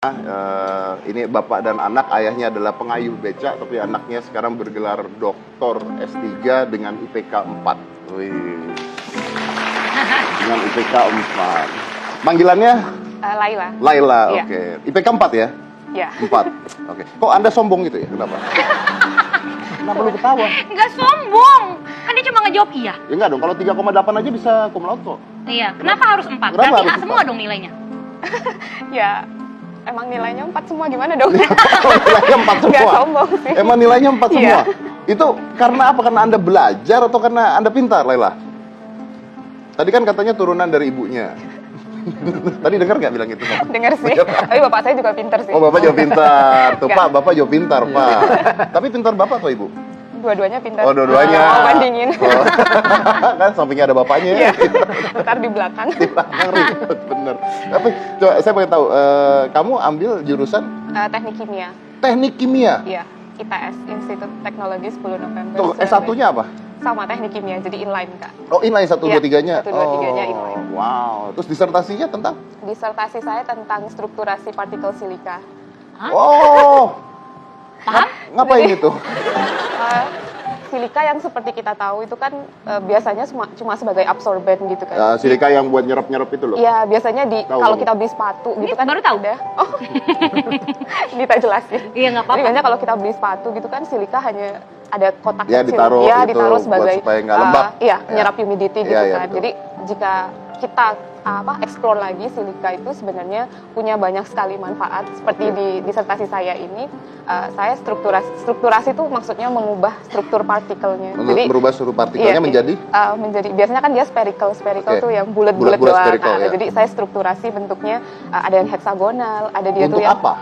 Ini bapak dan anak, ayahnya adalah pengayuh becak, tapi anaknya sekarang bergelar doktor S3 dengan IPK 4. Wih. Dengan IPK 4. Panggilannya? Laila. Laila, Iya. oke. IPK 4 ya? Iya. 4, oke. Kok Anda sombong gitu ya? Kenapa? Kenapa lu ketawa? Enggak sombong. Kan dia cuma ngejawab iya. Ya enggak dong, kalau 3,8 aja bisa cum laude kok. Iya. Kenapa harus 4? Kenapa Berarti harus A semua 4? dong nilainya. Ya, emang nilainya 4 semua gimana dong? Nilainya 4 semua? Nggak sombong sih. Emang nilainya 4 semua? Iya. Itu karena apa? Karena Anda belajar atau karena Anda pintar, Laila? Tadi kan katanya turunan dari ibunya. Tadi dengar nggak bilang gitu? Dengar sih. Tapi bapak saya juga pinter sih. Oh, Bapak juga pintar. Tuh, Nggak. Pak, Bapak juga pintar, Pak. Tapi pintar Bapak atau Ibu? Dua-duanya pinter. Oh, dua-duanya. Nggak mau bandingin. Oh. Kan sampingnya ada bapaknya ya. Iya. Ntar di belakang. Di belakang ribet, bener. Tapi coba saya pengen tahu, kamu ambil jurusan Teknik kimia. teknik kimia. Iya. ITS, Institut Teknologi 10 November. Tuh, Surabaya. S1-nya apa? Sama teknik kimia, jadi inline, Kak. Oh, inline 1, 2, 3-nya? 1, 2, 3-nya Oh, inline. wow. Terus disertasinya tentang? Disertasi saya tentang strukturasi partikel silika. Hah? Oh, Paham? ngapain itu? Eh, silika yang seperti kita tahu itu kan biasanya cuma sebagai absorben gitu kan. Silika yang buat nyerap-nyerap itu loh. Iya, biasanya Tahu kalau kamu? kita beli sepatu gitu Ini kan baru tahu. ada. Oh. Dita jelasin. Iya, nggak apa-apa. Jadi biasanya kalau kita beli sepatu gitu kan silika hanya ada kotak Ya, kecil. ditaruh Ya, itu ditaruh buat sebagai supaya nggak lembab. Iya, Ya. menyerap humidity gitu Iya, iya, kan. betul. Jadi jika kita explore lagi silika itu sebenarnya punya banyak sekali manfaat seperti Oke. di disertasi saya ini saya strukturasi itu maksudnya mengubah struktur partikelnya. Jadi Merubah seluruh partikelnya iya, menjadi? menjadi biasanya kan dia spherical Oke. tuh yang bulat-bulat Bulat-bulat doang. spherical, ya. Jadi saya strukturasi bentuknya ada yang heksagonal, ada dia Untuk tuh yang apa?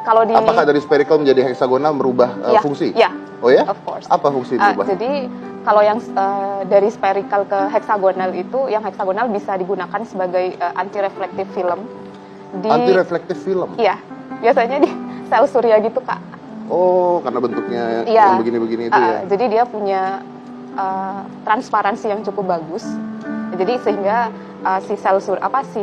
kalau di Apakah dari spherical menjadi heksagonal merubah Iya, fungsi? iya. Oh ya? Of course. Apa fungsi berubah? Jadi kalau yang dari spherical ke heksagonal itu, yang heksagonal bisa digunakan sebagai anti-reflective film. Anti-reflective film? Iya, biasanya di sel surya gitu, Kak. Oh, karena bentuknya Iya. yang begini-begini itu ya? Jadi dia punya transparansi yang cukup bagus. Jadi sehingga si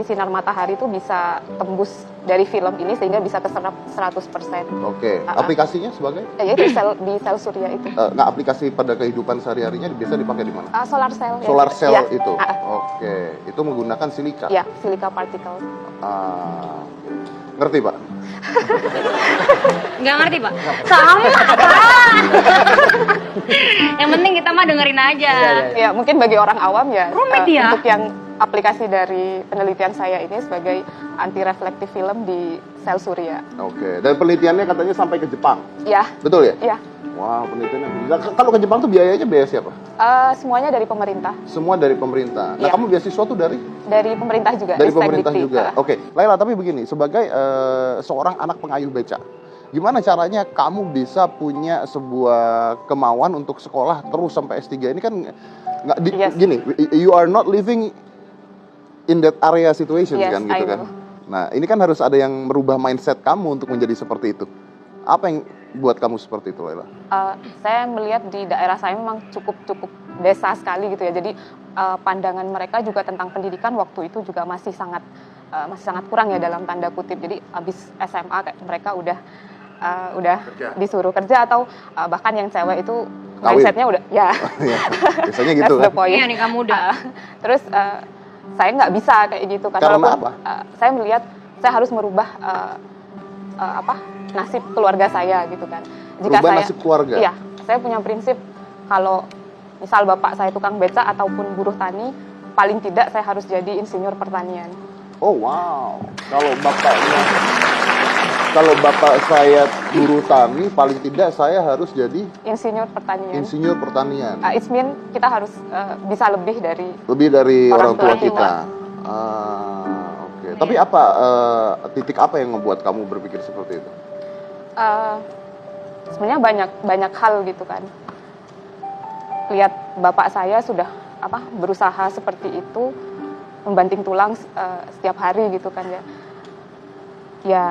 sinar matahari itu bisa tembus dari film ini sehingga bisa keserap 100%. Oke, aplikasinya sebagai? Yaitu di sel surya itu. Nggak, aplikasi pada kehidupan sehari-harinya biasa dipakai di mana? Solar cell. ya. Solar cell Iya. itu? Oke, itu menggunakan silika? Ya, silika particle. Oke. Ngerti, Pak? Nggak ngerti, Pak. Sama, Pak. Yang penting kita mah dengerin aja. Ya, mungkin bagi orang awam ya, Rumit ya. untuk yang aplikasi dari penelitian saya ini sebagai anti-reflective film di sel surya. Oke, dan penelitiannya katanya sampai ke Jepang? Ya, Betul ya? ya. Wah, penelitiannya. Nah, kalau ke Jepang tuh biayanya biaya siapa? Semuanya dari pemerintah. Semua dari pemerintah. Nah, Iya. kamu beasiswa tuh dari? Dari pemerintah juga. Dari Ristek pemerintah Dikti. juga. Oke, Laila, tapi begini, sebagai seorang anak pengayuh becak, gimana caranya kamu bisa punya sebuah kemauan untuk sekolah terus sampai S3? Ini kan nggak Yes. gini, you are not living in that area situation Yes, kan gitu I kan. know. Nah, ini kan harus ada yang merubah mindset kamu untuk menjadi seperti itu. Apa yang buat kamu seperti itu, Laila? Saya melihat di daerah saya memang cukup desa sekali gitu ya. Jadi pandangan mereka juga tentang pendidikan waktu itu juga masih sangat kurang ya dalam tanda kutip. Jadi habis SMA kayak mereka udah Kerja. disuruh kerja atau bahkan yang cewek itu Kawin. mindsetnya udah ya. Ya, biasanya gitu That's the kan. point. Iya nih kamu udah. Terus saya nggak bisa kayak gitu kan. Karena Walaupun, apa? Saya melihat saya harus merubah nasib keluarga saya gitu kan. Merubah nasib keluarga? Iya, saya punya prinsip kalau misal bapak saya tukang beca ataupun buruh tani, paling tidak saya harus jadi insinyur pertanian. Oh wow, kalau bapak saya buruh tani, paling tidak saya harus jadi Insinyur pertanian. insinyur pertanian. It means kita harus bisa lebih dari Lebih dari orang Orang tua tua kita. Oke. Tapi apa titik apa yang membuat kamu berpikir seperti itu? sebenarnya banyak hal gitu kan. Lihat bapak saya sudah berusaha seperti itu, membanting tulang setiap hari gitu kan ya. Ya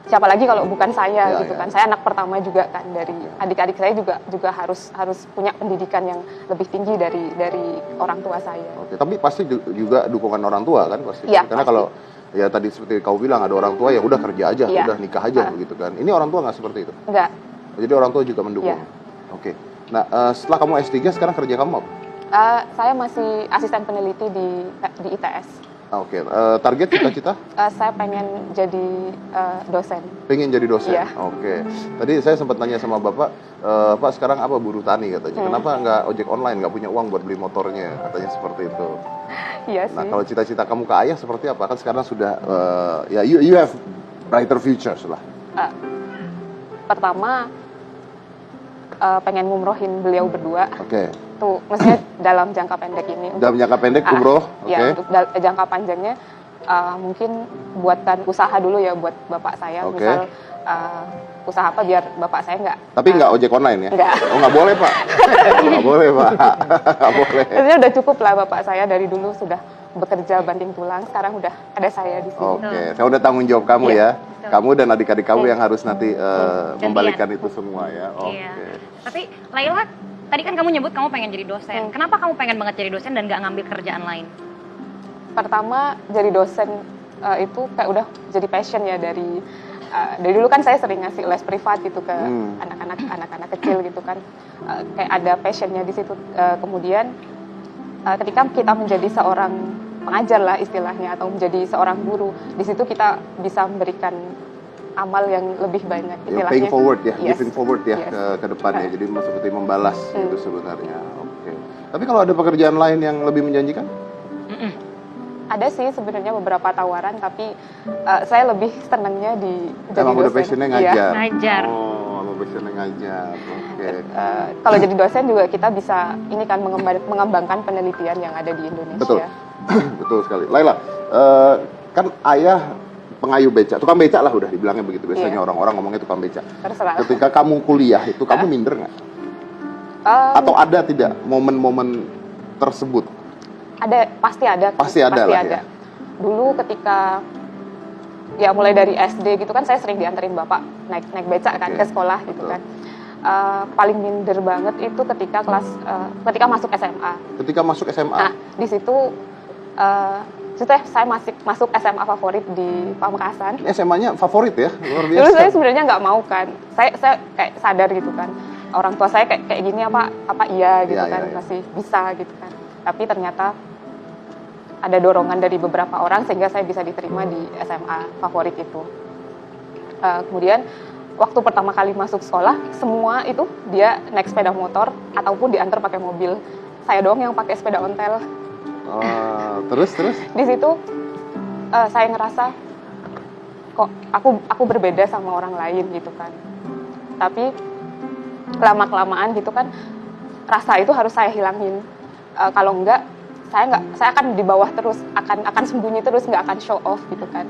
siapa lagi kalau bukan saya Ya, gitu ya. kan. Saya anak pertama juga kan, dari adik-adik saya juga harus punya pendidikan yang lebih tinggi dari orang tua saya. Oke, tapi pasti juga dukungan orang tua kan pasti. Iya, Karena pasti. kalau ya tadi seperti kau bilang ada orang tua ya udah kerja aja, Iya. udah nikah aja begitu kan. Ini orang tua nggak seperti itu. Enggak. Jadi orang tua juga mendukung. Iya. Oke. Nah, setelah kamu S3 sekarang kerja kamu apa? Saya masih asisten peneliti di ITS. Oke. Target cita-cita? Saya pengen jadi dosen. Pengen jadi dosen. Iya. Oke. Tadi saya sempat tanya sama Bapak, Pak sekarang apa buruh tani katanya. Kenapa nggak ojek online, nggak punya uang buat beli motornya? Katanya seperti itu. Iya Nah, sih. kalau cita-cita kamu ke ayah seperti apa? Kan sekarang sudah ya you have brighter futures lah. Pertama pengen ngumrohin beliau berdua. Oke. Tuh, maksudnya dalam jangka pendek ini. Dalam jangka pendek umroh, oke. Ya, untuk jangka panjangnya mungkin buatkan usaha dulu ya buat bapak saya. Oke. Misal usaha apa biar bapak saya nggak. Tapi nggak ojek online ya? Nggak. Oh nggak boleh Pak. Nggak boleh Pak. Nggak boleh. Maksudnya udah cukup lah bapak saya dari dulu sudah bekerja banting tulang. Sekarang udah ada saya di sini. Oke, saya udah tanggung jawab kamu Iya, ya. betul. Kamu dan adik-adik kamu yang harus nanti membalikan Gantian. itu semua ya. Oke. Iya. Tapi Laila, tadi kan kamu nyebut kamu pengen jadi dosen. Kenapa kamu pengen banget jadi dosen dan nggak ngambil kerjaan lain? Pertama jadi dosen itu kayak udah jadi passion ya dari dulu kan saya sering ngasih les privat gitu ke anak-anak kecil gitu kan. Kayak ada passionnya di situ. Kemudian ketika kita menjadi seorang pengajar lah istilahnya atau menjadi seorang guru, di situ kita bisa memberikan amal yang lebih banyak Ya, istilahnya. paying forward ya, Yes. giving forward ya Yes. ke depannya. Jadi seperti membalas itu sebenarnya. Oke. Tapi kalau ada pekerjaan lain yang lebih menjanjikan? Ada sih sebenarnya beberapa tawaran, tapi saya lebih senangnya di jadi Emang udah dosen. passionnya Iya. ngajar? Ngajar. Oh, emang passionnya ngajar. Oke. Kalau jadi dosen juga kita bisa ini kan mengembangkan penelitian yang ada di Indonesia. Betul. Betul sekali. Laila, kan ayah pengayuh becak, tukang becak lah udah dibilangnya begitu. Biasanya Iya. orang-orang ngomongnya tukang becak. Terserah. Ketika kamu kuliah itu, kamu minder nggak? Atau ada tidak momen-momen tersebut? Ada, pasti ada. Pasti ada lah ya. Dulu ketika ya mulai dari SD gitu kan saya sering dianterin bapak naik becak kan Oke. ke sekolah gitu Betul. kan. Paling minder banget itu ketika ketika masuk SMA. Ketika masuk SMA, Nah, di situ saya masuk SMA favorit di Pamekasan. ini SMA-nya favorit ya, luar biasa. Dulu saya sebenarnya nggak mau kan. Saya kayak sadar gitu kan. Orang tua saya kayak gini apa iya gitu Iya, kan, iya, iya. masih bisa gitu kan. Tapi ternyata ada dorongan dari beberapa orang sehingga saya bisa diterima di SMA favorit itu. Kemudian waktu pertama kali masuk sekolah, semua itu dia naik sepeda motor ataupun diantar pakai mobil. Saya doang yang pakai sepeda ontel. Terus? Di situ saya ngerasa kok aku berbeda sama orang lain gitu kan. Tapi lama-kelamaan gitu kan rasa itu harus saya hilangin. Kalau enggak saya akan di bawah terus, akan sembunyi terus, nggak akan show off gitu kan.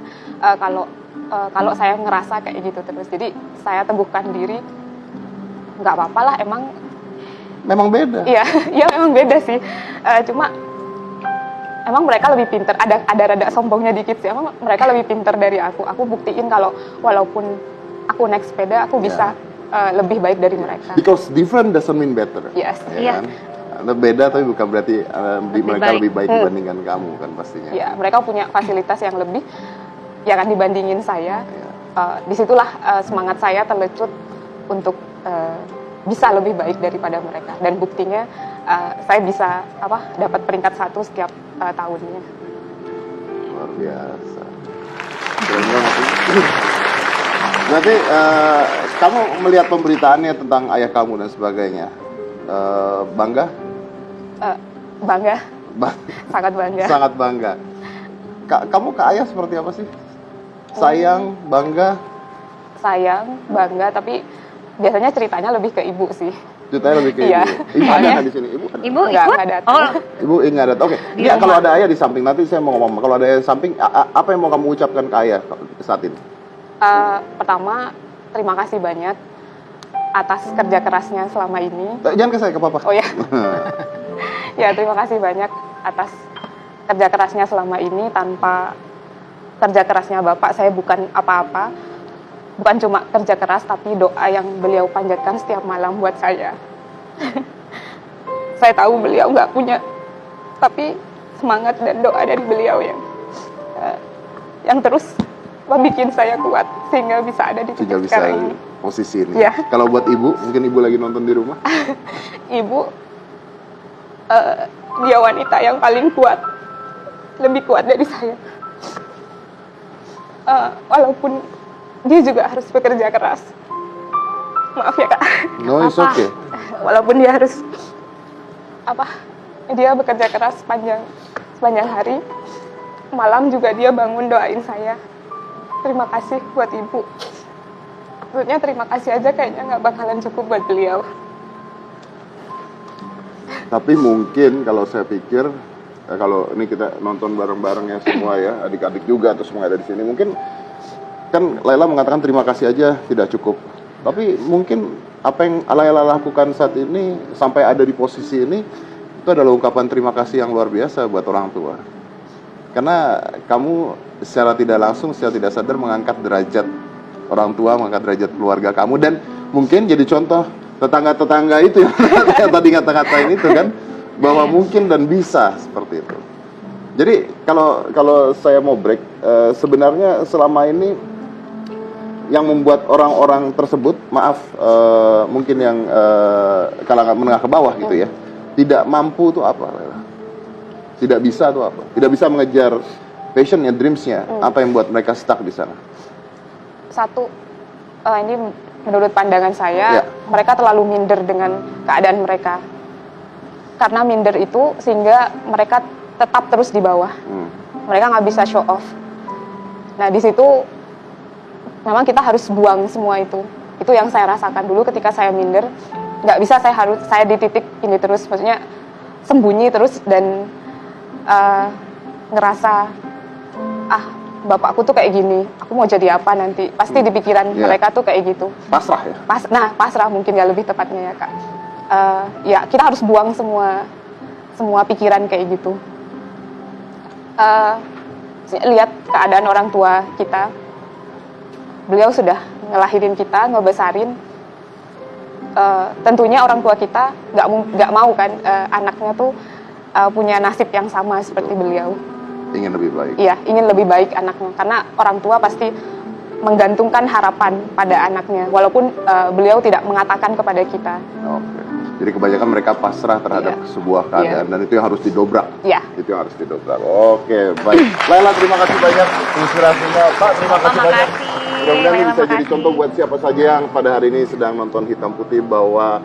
Kalau saya ngerasa kayak gitu terus, jadi saya teguhkan diri, nggak apa-apa lah, Memang beda. iya memang beda sih. Cuma emang mereka lebih pinter, ada rada sombongnya dikit sih, emang mereka lebih pinter dari aku buktiin kalau walaupun aku naik sepeda aku bisa lebih baik dari mereka. Because different doesn't mean better. Yes. Ya Iya. kan? Anda beda tapi bukan berarti mereka baik. lebih baik dibandingkan kamu kan pastinya. Ya, mereka punya fasilitas yang lebih, ya kan dibandingin saya. Iya. Disitulah semangat saya terlecut untuk bisa lebih baik daripada mereka. Dan buktinya saya bisa dapat peringkat 1 setiap tahunnya. Luar biasa. Keren banget. Berarti kamu melihat pemberitaannya tentang ayah kamu dan sebagainya, bangga? Bangga, sangat bangga. Sangat bangga. Kamu ke ayah seperti apa sih? Sayang, bangga? Sayang, bangga, tapi biasanya ceritanya lebih ke ibu sih. Ceritanya lebih ke Iya. ibu. Ibu ada Soalnya- nggak di sini? Ibu ada? Ibu Nggak, ikut? nggak datang. Oh, Ibu ingat ada. Oke. Di Ya, kalau rumah. ada ayah di samping, nanti saya mau ngomong. Kalau ada ayah di samping, apa yang mau kamu ucapkan ke ayah saat ini? Pertama, terima kasih banyak atas kerja kerasnya selama ini. Jangan ke saya, ke papa. Oh ya. Ya, terima kasih banyak atas kerja kerasnya selama ini. Tanpa kerja kerasnya Bapak, saya bukan apa-apa. bukan cuma kerja keras, tapi doa yang beliau panjatkan setiap malam buat saya. Saya tahu beliau nggak punya, tapi semangat dan doa dari beliau yang terus bikin saya kuat sehingga bisa ada di Sehingga titik bisa sekarang ini. posisi ini. Iya. Kalau buat ibu, mungkin ibu lagi nonton di rumah. Ibu dia wanita yang paling kuat, lebih kuat dari saya. Walaupun dia juga harus bekerja keras. Maaf ya Kak. No, it's okay. Walaupun dia harus dia bekerja keras sepanjang hari, malam juga dia bangun doain saya. Terima kasih buat ibu. Maksudnya terima kasih aja kayaknya nggak bakalan cukup buat beliau. Tapi mungkin kalau saya pikir, kalau ini kita nonton bareng-bareng ya semua ya, adik-adik juga atau semua ada di sini, mungkin kan Laila mengatakan terima kasih aja tidak cukup. Tapi mungkin apa yang Laila lakukan saat ini sampai ada di posisi ini itu adalah ungkapan terima kasih yang luar biasa buat orang tua. Karena kamu secara tidak langsung, secara tidak sadar mengangkat derajat orang tua, mengangkat derajat keluarga kamu, dan mungkin jadi contoh tetangga-tetangga itu yang tadi kata-katain itu kan, bahwa mungkin dan bisa seperti itu. Jadi kalau saya mau break, sebenarnya selama ini yang membuat orang-orang tersebut, maaf, mungkin yang kalangan menengah ke bawah gitu ya, tidak mampu itu apa, Lela? Tidak bisa itu apa? Tidak bisa mengejar passionnya, dreamsnya, apa yang buat mereka stuck di sana? Satu, ini menurut pandangan saya, mereka terlalu minder dengan keadaan mereka. Karena minder itu sehingga mereka tetap terus di bawah. Mereka nggak bisa show off. Nah di situ memang kita harus buang semua itu. Itu yang saya rasakan dulu ketika saya minder. Nggak bisa saya di titik ini terus, maksudnya sembunyi terus dan ngerasa bapakku tuh kayak gini, aku mau jadi apa nanti? Pasti di pikiran mereka tuh kayak gitu. Pasrah ya? Pasrah mungkin ya lebih tepatnya ya Kak. Ya kita harus buang semua pikiran kayak gitu. Lihat keadaan orang tua kita, beliau sudah ngelahirin kita, ngebesarin. Tentunya orang tua kita nggak mau kan anaknya tuh punya nasib yang sama seperti beliau. Ingin lebih baik. Iya, ingin lebih baik anaknya. Karena orang tua pasti menggantungkan harapan pada anaknya, walaupun beliau tidak mengatakan kepada kita. Oke. Jadi kebanyakan mereka pasrah terhadap sebuah keadaan, dan itu yang harus didobrak. Iya. Itu yang harus didobrak. Oke, baik. Laila, terima kasih banyak inspirasinya. Pak, terima kasih banyak. Mudah-mudahan ini bisa jadi contoh buat siapa saja yang pada hari ini sedang nonton Hitam Putih, bahwa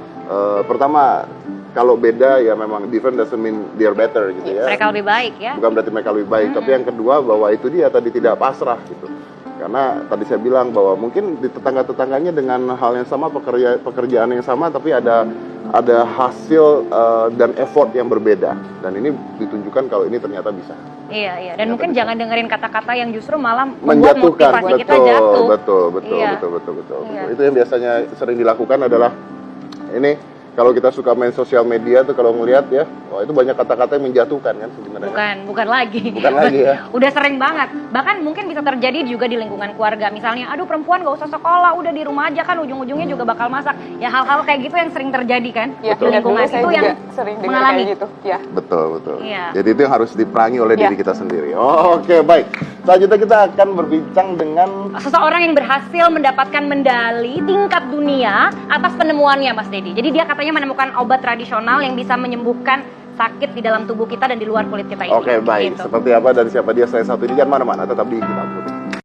pertama, kalau beda ya memang different doesn't mean they're better gitu ya. Mereka lebih baik ya. Bukan berarti mereka lebih baik, tapi yang kedua bahwa itu dia tadi tidak pasrah gitu. Karena tadi saya bilang bahwa mungkin di tetangga-tetangganya dengan hal yang sama, pekerjaan yang sama, tapi ada hasil dan effort yang berbeda. Dan ini ditunjukkan kalau ini ternyata bisa. Iya. Dan mungkin jangan dengerin kata-kata yang justru malah Menjatuhkan. motivasi kita jatuh. Betul. Iya. Itu yang biasanya sering dilakukan adalah ini. Kalau kita suka main sosial media tuh, kalau ngelihat ya, wah itu banyak kata-kata yang menjatuhkan kan sebenarnya. Bukan lagi. Bukan lagi ya. Udah sering banget. Bahkan mungkin bisa terjadi juga di lingkungan keluarga. Misalnya, aduh perempuan gak usah sekolah, udah di rumah aja kan ujung-ujungnya juga bakal masak. Ya hal-hal kayak gitu yang sering terjadi kan Ya, di lingkungan saya itu juga yang sering dengar mengalami. kayak gitu. Ya. Betul. Iya. Jadi itu yang harus diperangi oleh diri kita sendiri. Oke, baik. Selanjutnya kita akan berbincang dengan Seseorang yang berhasil mendapatkan medali tingkat dunia atas penemuannya, Mas Dedi. Jadi dia katanya menemukan obat tradisional yang bisa menyembuhkan sakit di dalam tubuh kita dan di luar kulit kita ini. Oke, baik. Gitu. Seperti apa dan siapa dia? Saya satu ini, jangan mana-mana, tetap di Hitam Putih.